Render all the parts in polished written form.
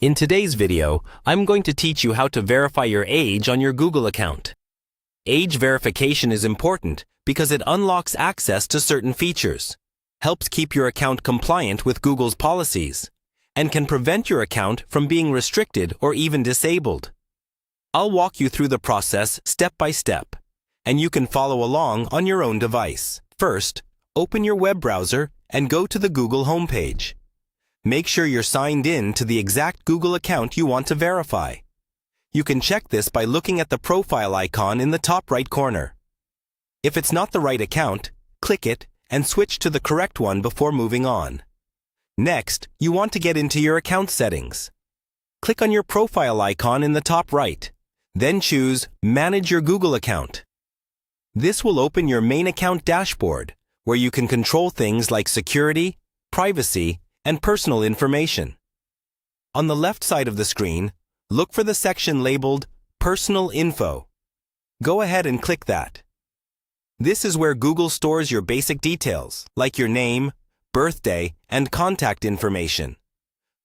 In today's video, I'm going to teach you how to verify your age on your Google account. Age verification is important because it unlocks access to certain features, helps keep your account compliant with Google's policies, and can prevent your account from being restricted or even disabled. I'll walk you through the process step by step, and you can follow along on your own device. First, open your web browser and go to the Google homepage. Make sure you're signed in to the exact Google account you want to verify. You can check this by looking at the profile icon in the top right corner. If it's not the right account, click it and switch to the correct one before moving on. Next, you want to get into your account settings. Click on your profile icon in the top right, then choose Manage Your Google Account. This will open your main account dashboard, where you can control things like security, privacy, and personal information. On the left side of the screen, look for the section labeled Personal Info. Go ahead and click that. This is where Google stores your basic details, like your name, birthday, and contact information.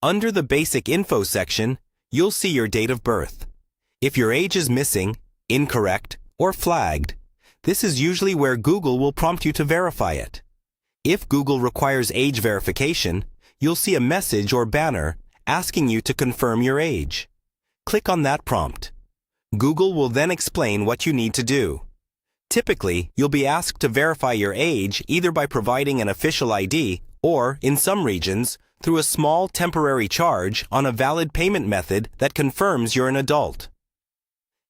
Under the Basic Info section, you'll see your date of birth. If your age is missing, incorrect, or flagged, this is usually where Google will prompt you to verify it. If Google requires age verification, you'll see a message or banner asking you to confirm your age. Click on that prompt. Google will then explain what you need to do. Typically, you'll be asked to verify your age either by providing an official ID or, in some regions, through a small temporary charge on a valid payment method that confirms you're an adult.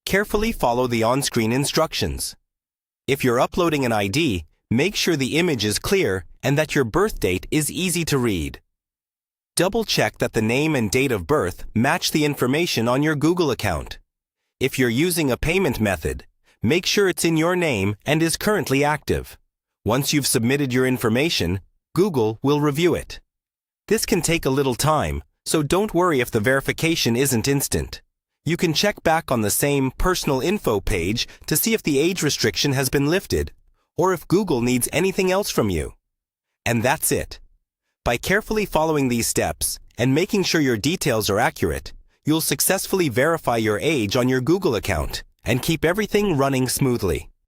Carefully follow the on-screen instructions. If you're uploading an ID, make sure the image is clear and that your birth date is easy to read. Double-check that the name and date of birth match the information on your Google account. If you're using a payment method, make sure it's in your name and is currently active. Once you've submitted your information, Google will review it. This can take a little time, so don't worry if the verification isn't instant. You can check back on the same Personal Info page to see if the age restriction has been lifted, or if Google needs anything else from you. And that's it. By carefully following these steps and making sure your details are accurate, you'll successfully verify your age on your Google account and keep everything running smoothly.